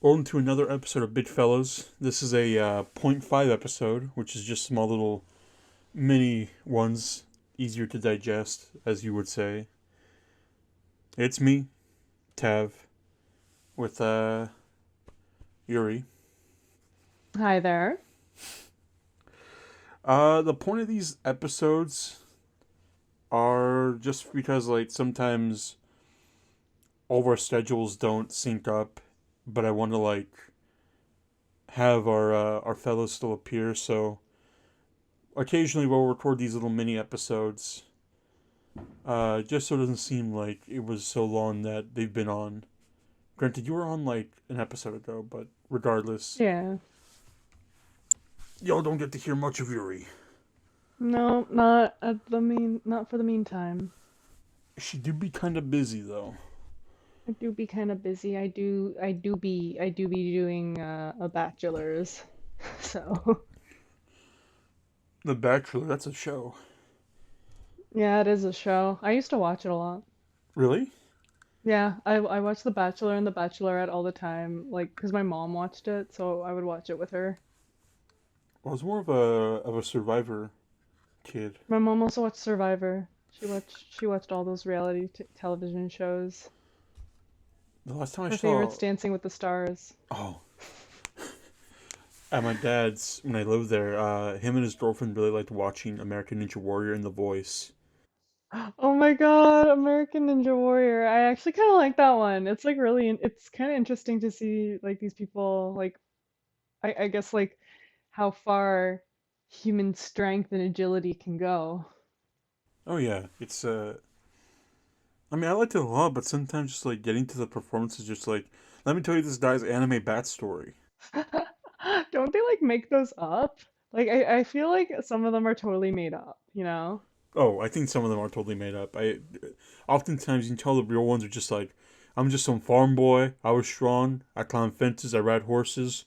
Welcome to another episode of Big Fellows. This is a point 0.5 episode, which is just small little mini ones, easier to digest, as you would say. It's me, Tav, with Yuri. Hi there. The point of these episodes are just because, like, sometimes all of our schedules don't sync up, but I want to, like, have our fellows still appear, so occasionally we'll record these little mini episodes, just so it doesn't seem like it was so long that they've been on. Granted, you were on like an episode ago, but regardless, Yeah. y'all don't get to hear much of Yuri. No, not for the meantime. She do be kind of busy though. I do be kind of busy. I do be doing a bachelor's. So, The Bachelor, that's a show. yeah, it is a show. I used to watch it a lot. Really? Yeah, I watched The Bachelor and The Bachelorette all the time, like, 'cause my mom watched it, so I would watch it with her. I was more of a Survivor kid. My mom also watched Survivor. She watched all those reality t television shows. The last time I Her saw, favorite's Dancing with the Stars. oh, at my dad's when I lived there, him and his girlfriend really liked watching American Ninja Warrior and The Voice. Oh my God, American Ninja Warrior. I actually kind of like that one. It's like it's kind of interesting to see like these people like I guess like how far human strength and agility can go. Oh yeah, it's I mean, I liked it a lot, but sometimes just like getting to the performance is just like, let me tell you this guy's anime bat story. Don't they like make those up? Like I feel like some of them are totally made up, you know? Oh, I think some of them are totally made up. Oftentimes you can tell the real ones are just like, I'm just some farm boy. I was strong. I climbed fences. I ride horses.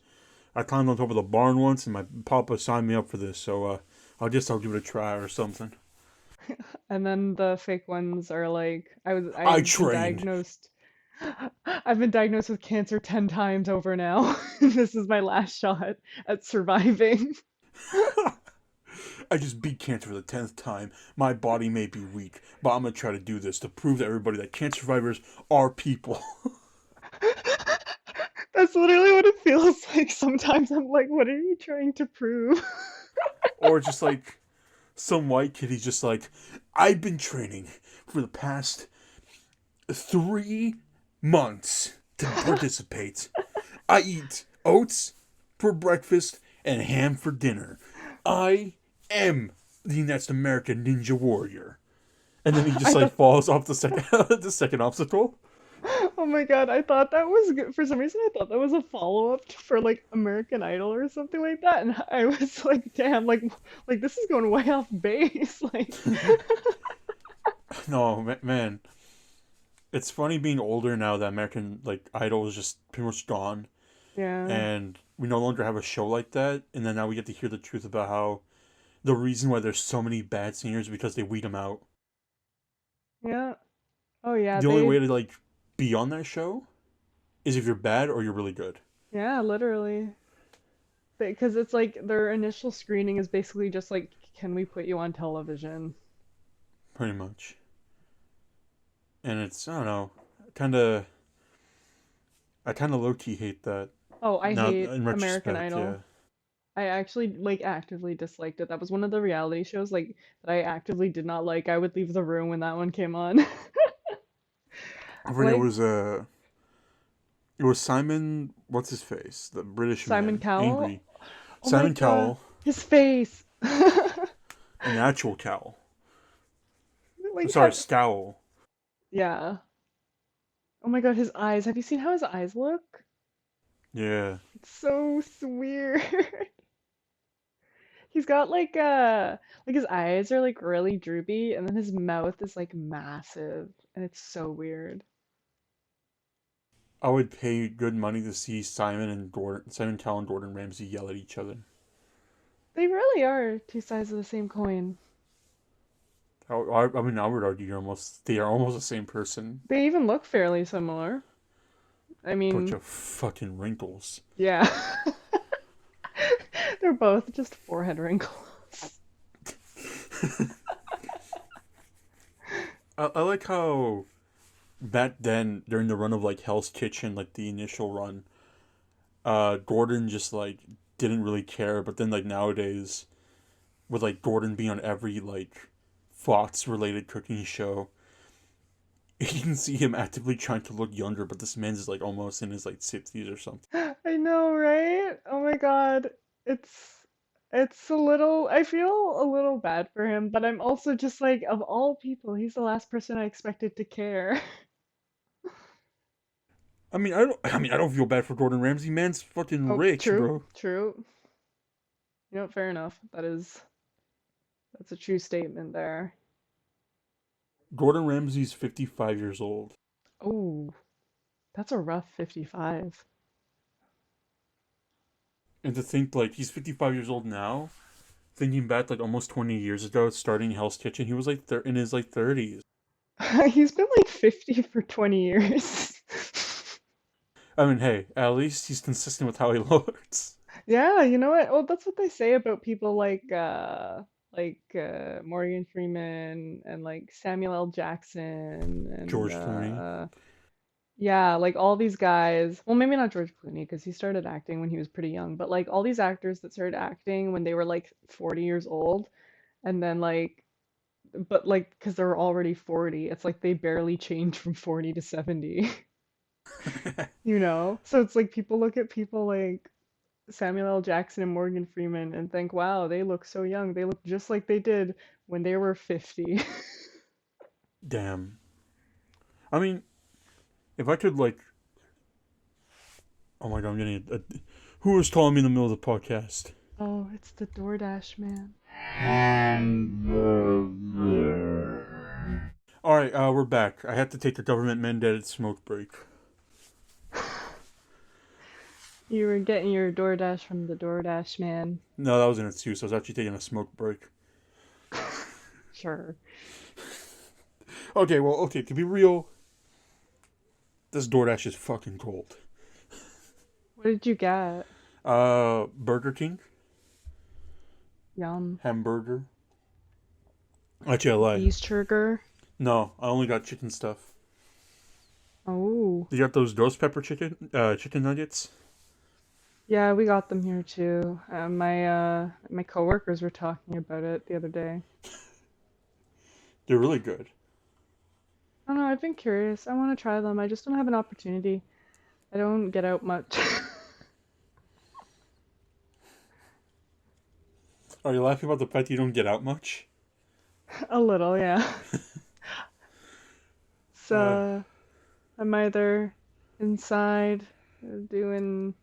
I climbed on top of the barn once, and my papa signed me up for this. So I'll give it a try or something. And then the fake ones are like I I've been trained. diagnosed I've been diagnosed with cancer 10 times over now. This is my last shot at surviving. I just beat cancer for the 10th time. My body may be weak, but I'm gonna try to do this to prove to everybody that cancer survivors are people. That's literally what it feels like. Sometimes I'm like, what are you trying to prove? Or just like some white kid, he's just like, I've been training for the past 3 months to participate. I eat oats for breakfast and ham for dinner. I am the next American Ninja Warrior. And then he just I like thought, falls off the second the second obstacle. oh my God, I thought that was good. For some reason, I thought that was a follow-up for like American Idol or something like that. And I was like, damn, like this is going way off base. Like, No, man, it's funny being older now that American like Idol is just pretty much gone, yeah, and we no longer have a show like that. And then now we get to hear the truth about how the reason why there's so many bad singers is because they weed them out. yeah. Oh yeah, The only way to like be on that show is if you're bad or you're really good, yeah, literally. Because it's like their initial screening is basically just like, can we put you on television? pretty much. And it's I don't know, kind of I kind of low key hate that Oh, I now hate in American retrospect. Yeah, Idol. I actually like actively disliked it. That was one of the reality shows like that I actively did not like. I would leave the room when that one came on. I forget Like it was Simon. What's his face? The British Simon man, Cowell. angry Oh my Simon God, Cowell, his face. an actual cowl. I'm Like sorry, scowl. yeah. Oh my God, his eyes. Have you seen how his eyes look? Yeah, It's so weird. He's got like his eyes are like really droopy and then his mouth is like massive and it's so weird. I would pay good money to see Simon Cowell and Gordon Ramsay yell at each other. They really are two sides of the same coin. I mean, I would argue they are almost the same person. They even look fairly similar. I Bunch mean, of fucking wrinkles. yeah. They're both just forehead wrinkles. I like how back then during the run of like Hell's Kitchen, like the initial run, Gordon just like didn't really care, but then like nowadays with like Gordon being on every like Fox related cooking show, you can see him actively trying to look younger, but this man's like almost in his like 60s or something. I know, right? Oh my God. It's it's a little I feel a little bad for him, but I'm also just like of all people, he's the last person I expected to care. I don't feel bad for Gordon Ramsay. Man's fucking Oh, rich, true, bro. true. You know, fair enough. That's a true statement there. Gordon Ramsay's 55 years old. Oh, that's a rough 55. And to think like he's 55 years old now, thinking back like almost 20 years ago starting Hell's Kitchen, he was like in his like 30s. He's been like 50 for 20 years. I mean, hey, at least he's consistent with how he looks. Yeah, you know what? Well, that's what they say about people like Morgan Freeman and like Samuel L. Jackson and George Clooney. yeah, like all these guys. Well, maybe not George Clooney because he started acting when he was pretty young, but like all these actors that started acting when they were like 40 years old and then like but like because they're already 40, it's like they barely changed from 40 to 70, you know? So it's like people look at people like Samuel L. Jackson and Morgan Freeman and think, wow, they look so young. They look just like they did when they were 50. Damn. I mean, if I could like, oh my god, I'm getting who was calling me in the middle of the podcast? Oh, it's the DoorDash man. All right, we're back. I had to take a government mandated smoke break. You were getting your DoorDash from the DoorDash man. No, that was an excuse. I was actually taking a smoke break. Sure. Okay, well, okay, to be real, this DoorDash is fucking cold. What did you get? Burger King Yum. hamburger. Actually, I lie. Beast No, I only got chicken stuff. Oh. You got those ghost pepper chicken nuggets? Yeah, we got them here too. My coworkers were talking about it the other day. They're really good. I don't know, I've been curious. I want to try them. I just don't have an opportunity. I don't get out much. Are you laughing about the fact you don't get out much? A little, yeah. Uh, So I'm either inside doing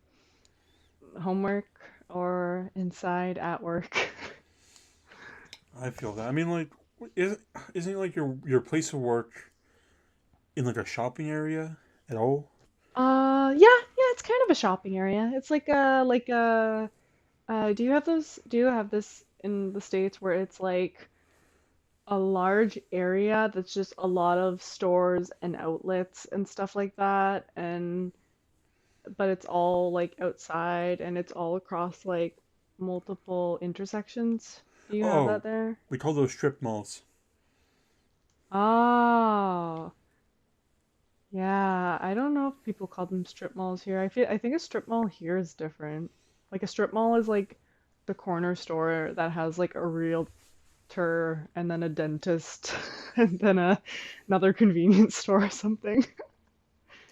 homework or inside at work. I feel that. I mean, like, isn't it like your place of work in like a shopping area at all? Yeah, it's kind of a shopping area. It's do you have do you have this in the States where it's like a large area that's just a lot of stores and outlets and stuff like that, and but it's all like outside and it's all across like multiple intersections. Do you have that Oh, there? we call those strip malls. Oh, yeah. I don't know if people call them strip malls here. I think a strip mall here is different. Like a strip mall is like the corner store that has like a realtor and then a dentist and then another convenience store or something.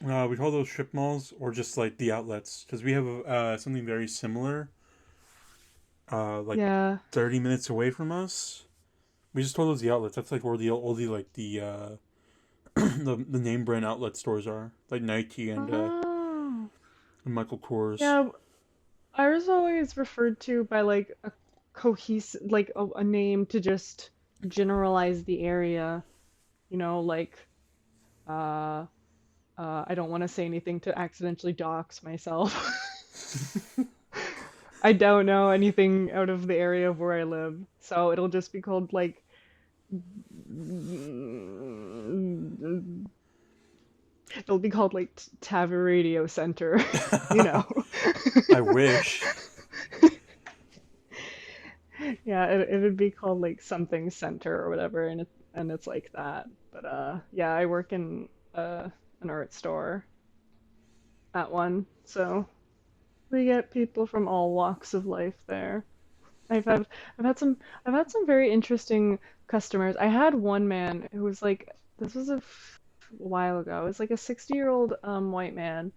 We call those strip malls or just like the outlets because we have something very similar. Like Yeah. 30 minutes away from us. We just call those the outlets. That's like where the all the like the the name brand outlet stores are, like Nike Oh. and Michael Kors. Yeah, I was always referred to by like a cohesive, like a name to just generalize the area, you know, like uh, I don't want to say anything to accidentally dox myself. I don't know anything out of the area of where I live, so it'll just be called like It'll be called like Tava Radio Center, you know. I wish. Yeah, it would be called like something center or whatever, and it's like that. But yeah, I work in an art store at one, so we get people from all walks of life there. I've had I've had some very interesting customers. I had one man who was like, this was while ago. It was like a 60-year-old white man,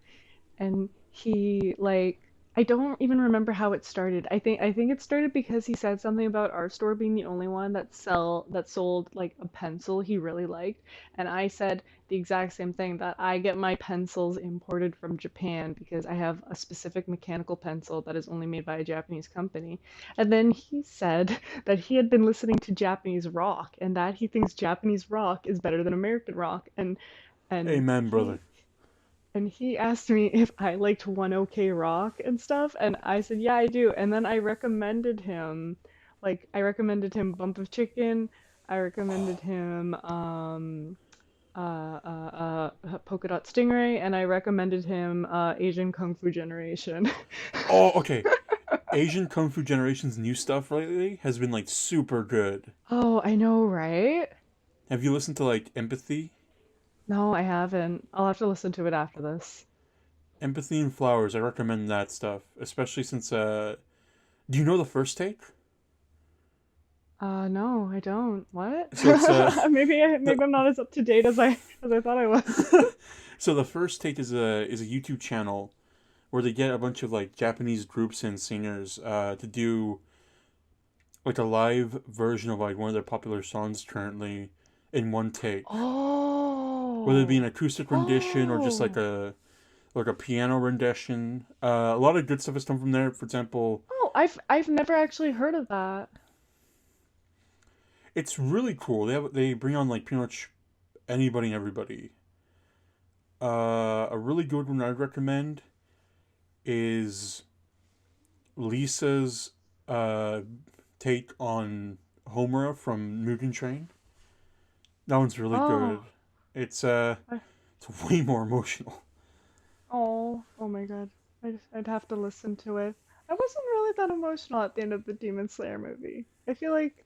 and he like, I don't even remember how it started. I think it started because he said something about our store being the only one that sold like a pencil he really liked, and I said the exact same thing, that I get my pencils imported from Japan because I have a specific mechanical pencil that is only made by a Japanese company. And then he said that he had been listening to Japanese rock and that he thinks Japanese rock is better than American rock, and Amen, brother. he asked me if I liked One OK Rock and stuff, and I said, yeah, I do. And then I recommended him Bump of Chicken. I recommended him Polka Dot Stingray, and I recommended him Asian Kung Fu Generation. Oh, okay. Asian Kung Fu Generation's new stuff lately has been like super good. Oh, I know, right? Have you listened to like Empathy? No, I haven't. I'll have to listen to it after this. Empathy and Flowers. I recommend that stuff, especially since do you know the first take? No, I don't. What? So it's the Maybe I'm not as up to date as I thought I was. so the first take is a YouTube channel where they get a bunch of like Japanese groups and singers to do like a live version of like one of their popular songs currently in one take. Whether it be an Oh. acoustic rendition or just Oh. like a piano rendition. A lot of good stuff has come from there. For example, Oh, I've never actually heard of that. it's really cool. They bring on like pretty much anybody and everybody. A really good one I'd recommend is Lisa's uh, take on Homura from Mugen Train. That one's really good. Oh. It's I, it's way more emotional. oh my God. I'd have to listen to it. I wasn't really that emotional at the end of the Demon Slayer movie. I feel like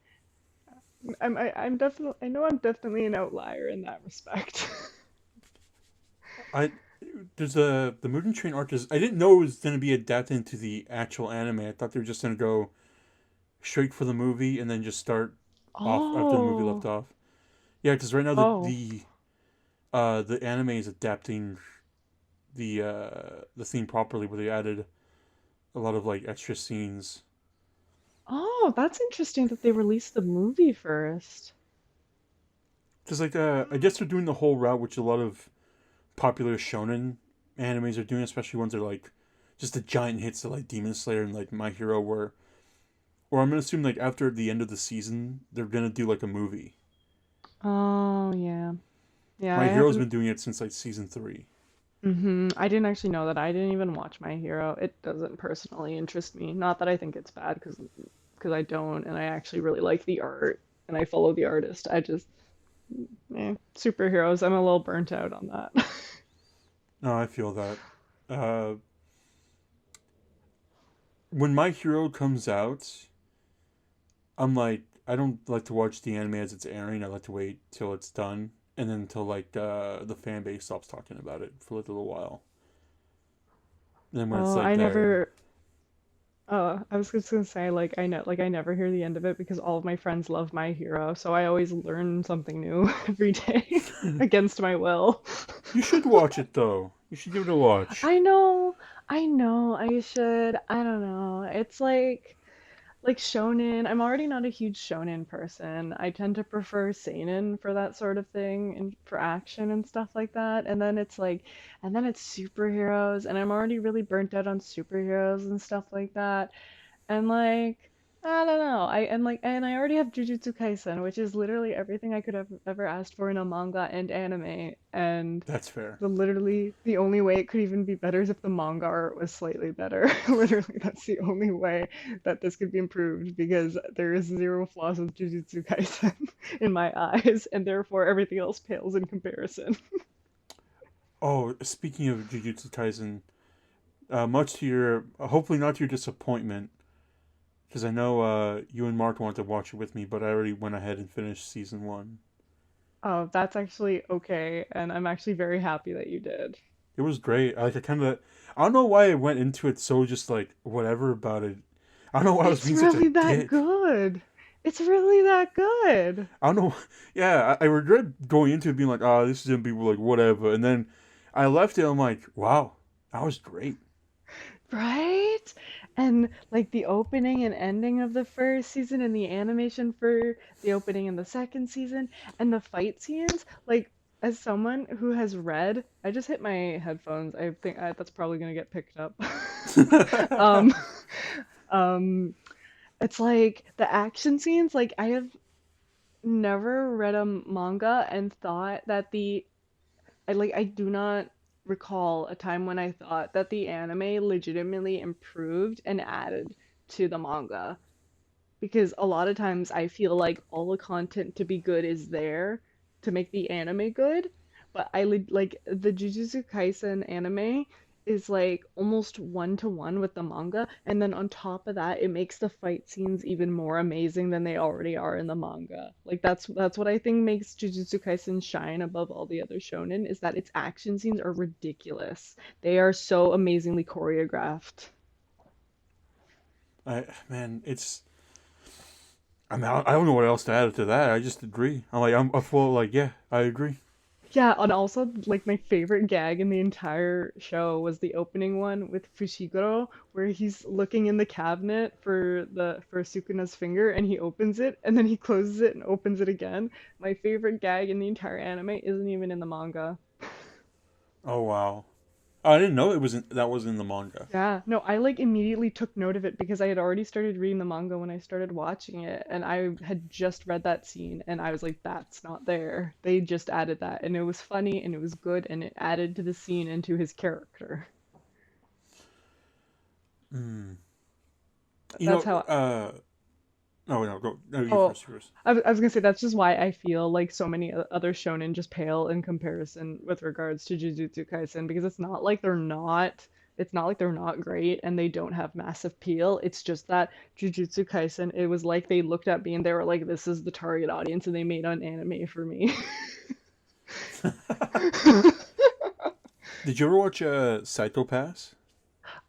I'm definitely, I know I'm definitely an outlier in that respect. I there's the Mugen Train arc is I didn't know it was gonna be adapted into the actual anime. I thought they were just gonna go straight for the movie and then just start off after the movie left Oh. off. Yeah, because right now Oh. the anime is adapting the theme properly, where they added a lot of like extra scenes. Oh, that's interesting that they released the movie first. Because like I guess they're doing the whole route, which a lot of popular shonen animes are doing, especially ones that are like just the giant hits of like Demon Slayer and like My Hero, where or I'm gonna assume like after the end of the season they're gonna do like a movie. Oh, yeah. Yeah, My I Hero's haven't. been doing it since like season three. I didn't actually know that. I didn't even watch My Hero. It doesn't personally interest me. Not that I think it's bad, because I don't, and I actually really like the art and I follow the artist. I just, superheroes. I'm a little burnt out on that. No, I feel that. Uh, when My Hero comes out, I'm like, I don't like to watch the anime as it's airing. I like to wait till it's done, and then until like the fan base stops talking about it for a little while. And then when it's Oh, like I there, never. I was just gonna say, like, I never hear the end of it because all of my friends love My Hero, so I always learn something new every day against my will. you should watch it though. You should give it a watch. I know, I know, I should. I don't know. It's like shonen. I'm already not a huge shonen person. I tend to prefer seinen for that sort of thing and for action and stuff like that. And then it's superheroes, and I'm already really burnt out on superheroes and stuff like that. And like, I don't know. And I already have Jujutsu Kaisen, which is literally everything I could have ever asked for in a manga and anime. And That's fair. literally the only way it could even be better is if the manga art was slightly better. Literally, that's the only way that this could be improved because there is zero flaws with Jujutsu Kaisen in my eyes, and therefore everything else pales in comparison. Oh, speaking of Jujutsu Kaisen, much to your hopefully not to your disappointment, because I know you and Mark wanted to watch it with me, but I already went ahead and finished season one. Oh, that's actually okay, and I'm actually very happy that you did. It was great. I kind of I don't know why I went into it so just like whatever about it. I don't know why I was It's being such a really that dick. good. It's really that good. I don't know. Yeah, I regret going into it being like, oh, this is gonna be like whatever, and then I left it. I'm like, wow, that was great. Right? And like the opening and ending of the first season and the animation for the opening and the second season and the fight scenes, like as someone who has read, I just hit my headphones. I think that's probably gonna get picked up. Um, um, it's like the action scenes, like I have never read a manga and thought that I do not recall a time when I thought that the anime legitimately improved and added to the manga. Because a lot of times I feel like all the content to be good is there to make the anime good, but like the Jujutsu Kaisen anime is like almost one to one with the manga, and then on top of that, it makes the fight scenes even more amazing than they already are in the manga. Like that's what I think makes Jujutsu Kaisen shine above all the other shonen is that its action scenes are ridiculous. They are so amazingly choreographed. Man, it's. I mean, I don't know what else to add to that. I just agree. I'm full like, yeah, I agree. Yeah, and also like my favorite gag in the entire show was the opening one with Fushiguro, where he's looking in the cabinet for Sukuna's finger, and he opens it, and then he closes it and opens it again. My favorite gag in the entire anime isn't even in the manga. Oh wow, oh, I didn't know it was that was in the manga. Yeah, no, I like immediately took note of it because I had already started reading the manga when I started watching it, and I had just read that scene, and I was like, that's not there. They just added that, and it was funny, and it was good, and it added to the scene and to his character. Mm. You That's know, how. no, no, go. No, you Oh, first. Yours. I was gonna say that's just why I feel like so many other shonen just pale in comparison with regards to Jujutsu Kaisen because it's not like they're not great and they don't have massive appeal. It's just that Jujutsu Kaisen, it was like they looked at me and they were like, this is the target audience and they made an anime for me. Did you ever watch Psycho Pass?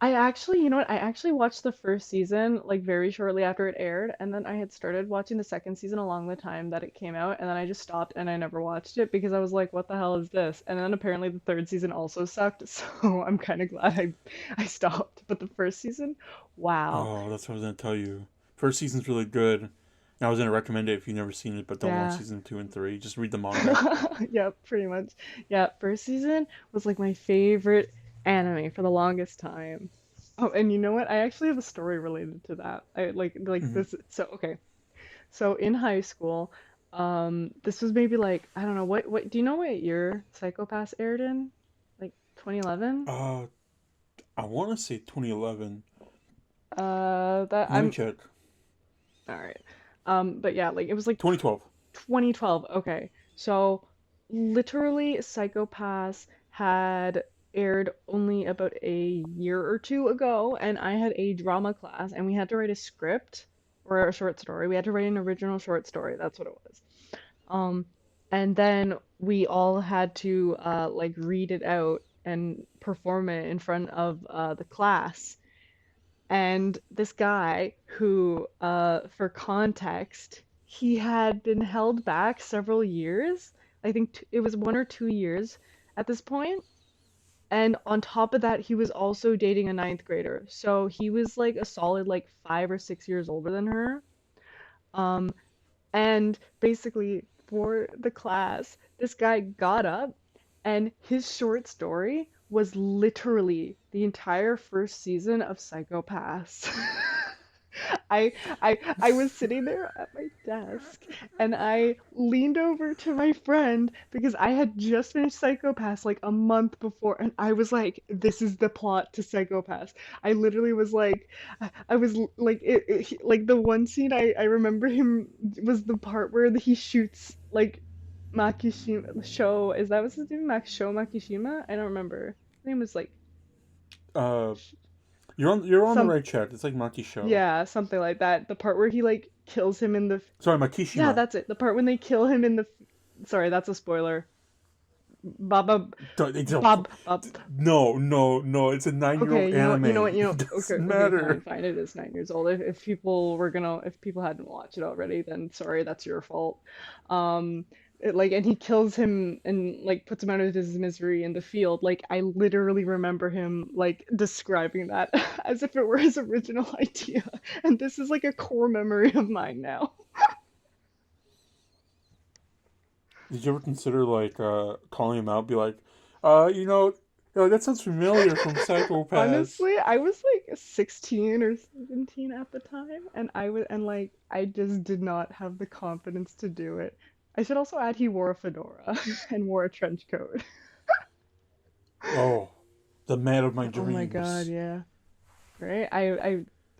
I actually, you know what? I actually watched the first season like very shortly after it aired, and then I had started watching the second season along the time that it came out, and then I just stopped and I never watched it because I was like, what the hell is this? And then apparently the third season also sucked, so I'm kind of glad I stopped. But the first season, wow. Oh, that's what I was gonna tell you. First season's really good. And I was gonna recommend it if you've never seen it, but don't watch Yeah. season two and three. Just read the manga. Yeah, pretty much. Yeah, first season was like my favorite anime for the longest time. Oh, and you know what? I actually have a story related to that. I like Hmm. this. So okay, so in high school, this was maybe like I don't know what do you know what year Psycho Pass aired in? Like 2011? Uh, I want to say 2011. That Let me I'm check. all right. But yeah, like it was like 2012. 2012. Okay, so literally Psycho Pass had aired only about a year or two ago, and I had a drama class, and we had to write a script or a short story. We had to write an original short story. That's what it was. Um, and then we all had to like read it out and perform it in front of the class. And this guy who, for context, he had been held back several years. I think it was 1 or 2 years at this point. And on top of that, he was also dating a ninth grader. So he was like a solid like 5 or 6 years older than her. Um, And basically, for the class, this guy got up and his short story was literally the entire first season of Psycho Pass. I I was sitting there at my desk and I leaned over to my friend because I had just finished Psycho Pass like a month before and I was like, this is the plot to Psycho Pass. I literally was like I was like like the one scene I remember him was the part where he shoots like Makishima Show. Is that what's his name? Show Makishima? I don't remember. His name was like Uh, sh- you're on the some right track. It's like Maki Show. yeah, something like that. The part where he like kills him in the Sorry, yeah, Makishima. that's it. The part when they kill him in the sorry, that's a spoiler. Baba It's a, Bob Bob. no, no, no. It's a 9-year-old Okay, anime. you know. It Okay, doesn't okay, fine, matter. fine. It is 9 years old. If people hadn't watched it already, then sorry, that's your fault. Um, and he kills him and like puts him out of his misery in the field. Like I literally remember him like describing that as if it were his original idea, and this is like a core memory of mine now. Did you ever consider like calling him out? Be like, you know, that sounds familiar from Psychopaths. Honestly, I was like 16 or 17 at the time, and I just did not have the confidence to do it. I should also add he wore a fedora and wore a trench coat. Oh, the man of my Oh my God, dreams. yeah. Right?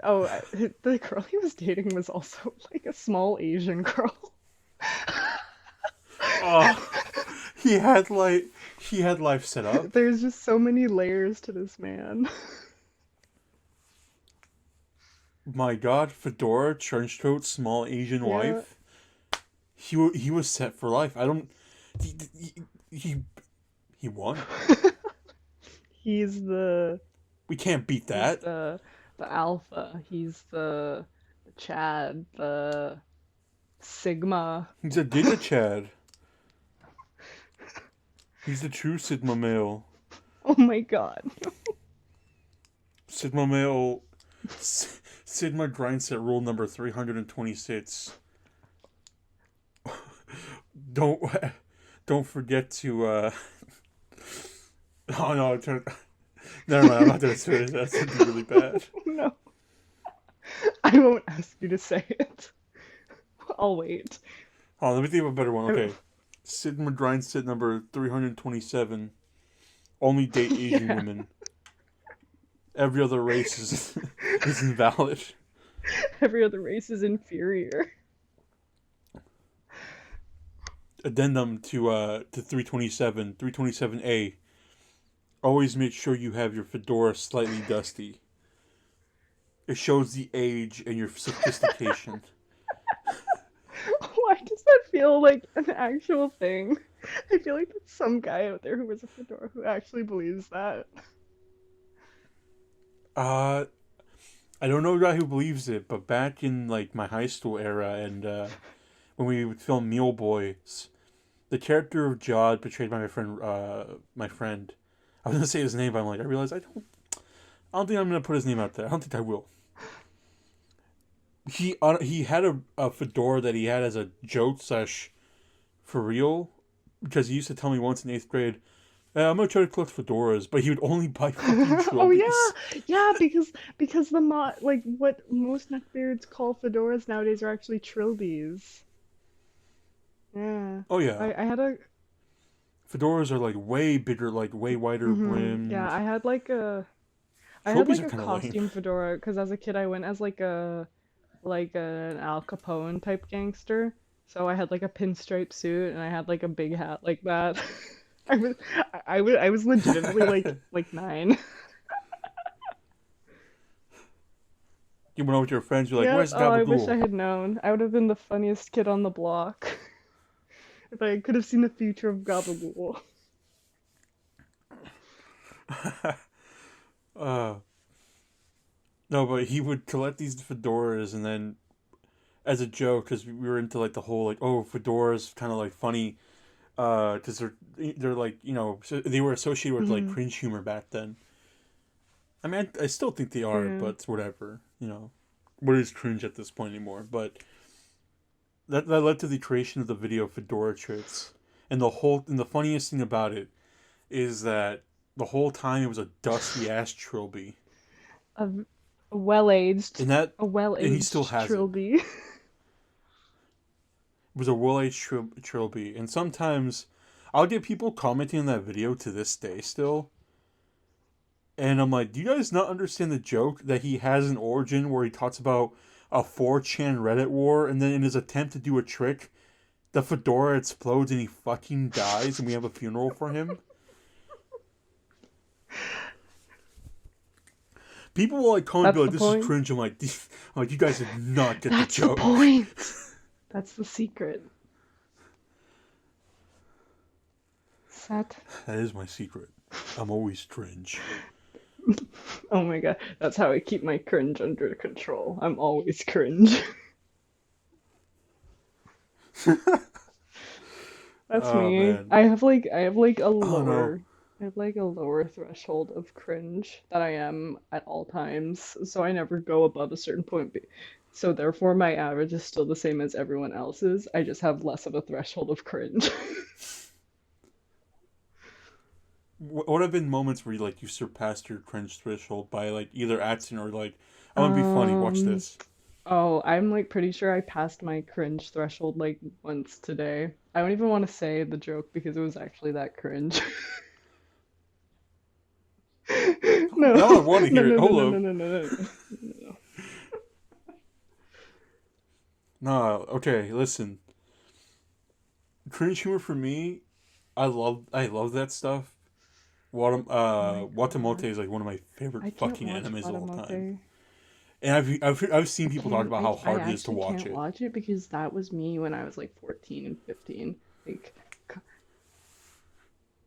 Oh, the girl he was dating was also like a small Asian girl. Oh, he had life set up. There's just so many layers to this man. My God, fedora, trench coat, small Asian Yeah, wife. He was set for life. I don't. He he, he won. he's the We can't beat he's that. the alpha. He's the Chad, the Sigma. He's a Giga Chad. He's the true Sigma male. Oh my God. Sigma male. Sigma grind set rule number 326. Don't don't forget to oh no, never mind, I'm not gonna say it. That's something really bad. No, I won't ask you to say it. I'll wait. Oh, let me think of a better one. Okay. Sigma grind set number 327. Only date Asian Yeah, women. Every other race is is invalid. every other race is inferior. Addendum to 327, 327A. Always make sure you have your fedora slightly dusty. It shows the age and your sophistication. Why does that feel like an actual thing? I feel like there's some guy out there who wears a fedora who actually believes that. Uh, I don't know a guy who believes it, but back in like my high school era and when we would film Meal Boys, the character of Jod, portrayed by my friend, I was gonna say his name, but I'm like, I realized I don't think I'm gonna put his name out there. I don't think I will. He had a fedora that he had as a joke slash for real, because he used to tell me once in 8th grade, I'm gonna try to collect fedoras, but he would only buy fucking Oh trilbies. yeah, because like what most neckbeards call fedoras nowadays are actually trilbies. Yeah, Oh yeah, I had a fedoras are like way bigger, like way wider yeah, brimmed. I had Trilbies like are a kind of lame. costume fedora because as a kid I went as an Al Capone type gangster. So I had like a pinstripe suit and I had like a big hat like that. I was I was legitimately like 9. You went over to your friends, you're like, Yep. "Where's Oh, I wish I Gabagool?" had known. I would have been the funniest kid on the block if I could have seen the future of Gabagool. uh, no, but he would collect these fedoras, and then as a joke, because we were into like the whole like, oh, fedoras, kind of like funny, because they're like, so they were associated with like Hmm. cringe humor back then. I mean, I still think they are, Yeah. but whatever. What is cringe at this point anymore? But that led to the creation of the video Fedora Tricks, and the funniest thing about it is that the whole time it was a dusty ass trilby, A, a well-aged and that a and he still well-aged has it. trilby. It was a well-aged trilby, and sometimes I'll get people commenting on that video to this day still, and I'm like, do you guys not understand the joke that he has an origin where he talks about a 4chan Reddit war, and then in his attempt to do a trick, the fedora explodes and he fucking dies and we have a funeral for him. People will like call and be That's like, the "This is point. cringe." I'm like, you guys did not get the That's the joke. point. That's the secret. Set. That is my secret. I'm always cringe. Oh my god, that's how I keep my cringe under control. I'm always cringe. That's Oh me. man. I have like a Oh no. lower I have like a lower threshold of cringe that I am at all times, so I never go above a certain point. So therefore my average is still the same as everyone else's. I just have less of a threshold of cringe. What have been moments where you surpassed your cringe threshold by like either acting or like I'm gonna be funny. Watch Um, this. oh, I'm like pretty sure I passed my cringe threshold like once today. I don't even want to say the joke because it was actually that cringe. No, Now I want to no, hear it. no, no, Hold no, up. no, no, no, no, no. Nah. Okay. Listen. Cringe humor for me. I love that stuff. Oh my Watamote God. is like one of my favorite I can't fucking watch animes of all time. Watamote. And I've seen people talk about how I hard it is to actually watch can't it. watch it because that was me when I was like 14 and 15. Like,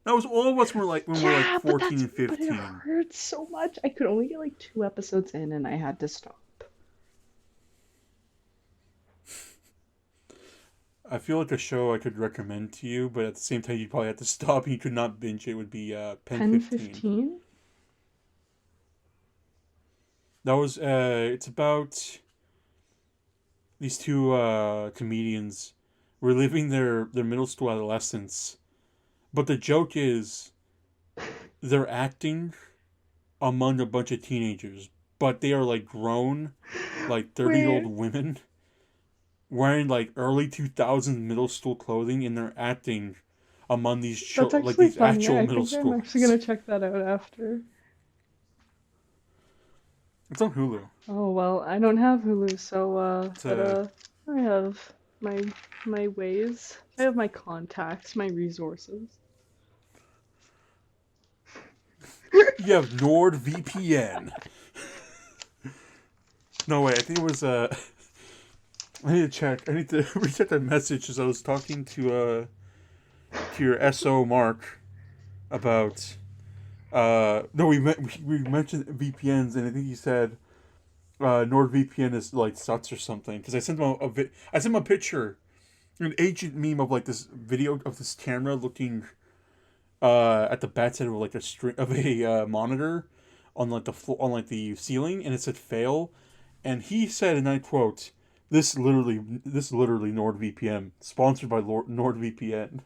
That was all of us were like when we were like yeah, 14 and but it 15. hurts so much. I could only get like 2 episodes in and I had to stop. I feel like a show I could recommend to you, but at the same time you'd probably have to stop and you could not binge it would be Pen Pen 15. 15? That was it's about these two comedians reliving their middle school adolescence. But the joke is they're acting among a bunch of teenagers, but they are like grown, like 30-year-old Wait, women wearing like early 2000s middle school clothing and they're acting among that's like actually these fun. Yeah, actual I middle think I'm actually gonna schoolers. check that out after. It's on Hulu. Oh well, I don't have Hulu, so It's but I have my my ways. I have my contacts, my resources. you have NordVPN. No way, I think it was I need to check. I need to recheck that message as I was talking to your SO Mark about no we mentioned VPNs and I think he said NordVPN is like sucks or something because I sent him I sent him a picture, an agent meme of like this video of this camera looking at the backside of like a string of a monitor on like the floor on like the ceiling and it said fail, and he said and I quote this literally NordVPN sponsored by NordVPN.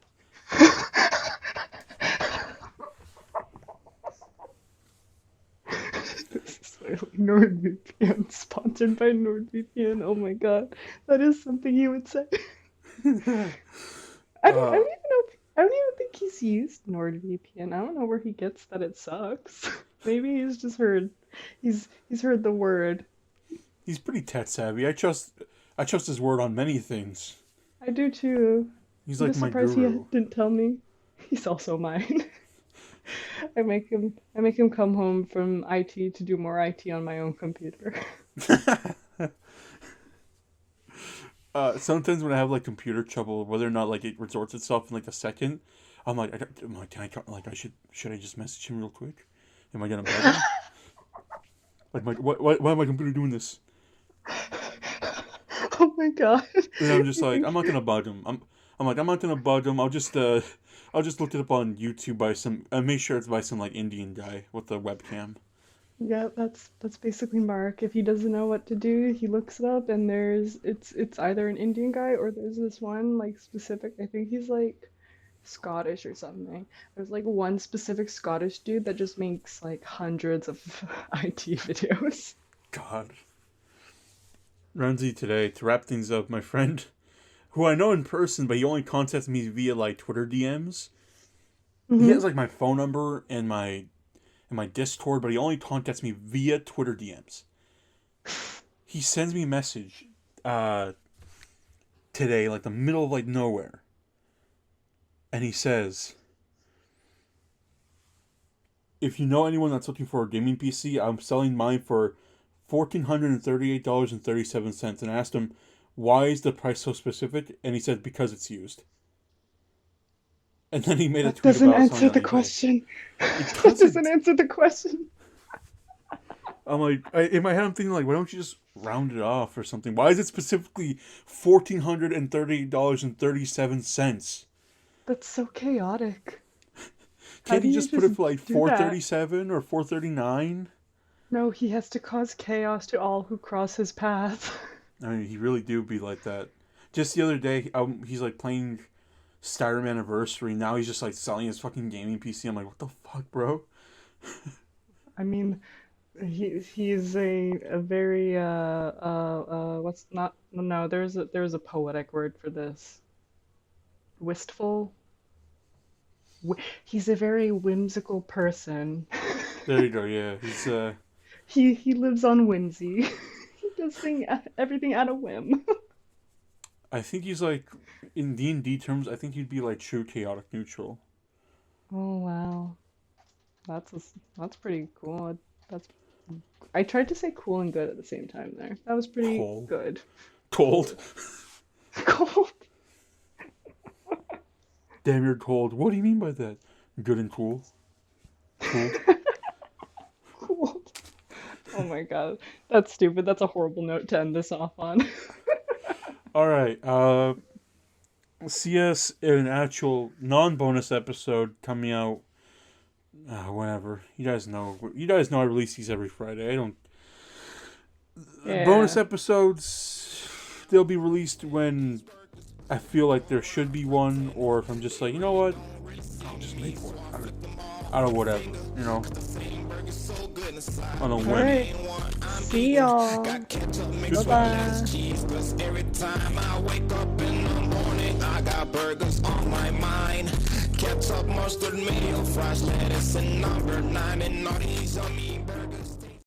This is like NordVPN, sponsored by NordVPN. Oh my God, that is something he would say. I uh don't even know. I don't even think he's used NordVPN. I don't know where he gets that it sucks. Maybe he's just heard. He's heard the word. he's pretty tech savvy. I trust his word on many things. I do too. He's I'm like just my surprised he guru. didn't tell me. He's also mine. I make him come home from IT to do more IT on my own computer. Sometimes when I have like computer trouble, whether or not like it resorts itself in like a second, I'm like, like I should I just message him real quick? Am I gonna bug him? Like my why my computer doing this? Oh my God. And I'm just I like think I'm not gonna bug him. I'm like I'm not gonna bug him. I'll just look it up on YouTube by some make sure it's by some like Indian guy with a webcam. yeah, that's basically Mark. If he doesn't know what to do, he looks it up and it's either an Indian guy or there's this one like specific, I think he's like Scottish or something. There's like one specific Scottish dude that just makes like hundreds of IT videos. God, Renzi today to wrap things up, my friend, who I know in person, but he only contacts me via like Twitter DMs. He Hmm. has like my phone number and my Discord, but he only contacts me via Twitter DMs. He sends me a message. Uh, today, like the middle of like nowhere. And he says, if you know anyone that's looking for a gaming PC, I'm selling mine for $1,438.37. And I asked him, why is the price so specific? And he said, because it's used. And then he made a That tweet doesn't about answer selling the on eBay. question. It That doesn't. doesn't answer the question. I'm like, in my head, I'm thinking, like, why don't you just round it off or something? Why is it specifically $1,438.37? That's so chaotic. How Can't do he you just put it just for like do that? $437 or $439? No, he has to cause chaos to all who cross his path. I mean, he really do be like that. Just the other day, he's like playing Skyrim Anniversary. Now he's just like selling his fucking gaming PC. I'm like, what the fuck, bro? I mean, he's a very what's not no there's a poetic word for this. Wistful. He's a very whimsical person. There you go. Yeah, he's He lives on whimsy. He does everything out of whim. I think he's like in D&D terms. I think he'd be like true chaotic neutral. Oh wow, that's a, that's pretty cool. That's I tried to say cool and good at the same time there. That was pretty Cold. good. Cold. Cool. Damn, you're cold. What do you mean by that? Good and cool. Cool. Cool. Oh my god, that's stupid. That's a horrible note to end this off on. All right. See us in an actual non-bonus episode coming out. Whenever you guys know. You guys know I release these every Friday. I don't. Bonus Yeah. episodes. They'll be released when I feel like there should be one, or if I'm just like, you know what, I'll just make one out of whatever, you know, on a All whim. right. See y'all. Bye Goodbye. bye. Every time I wake up in the morning, I got burgers on my mind. Ketchup, mustard, mayo, fries, lettuce, and number 9, and all these yummy burgers.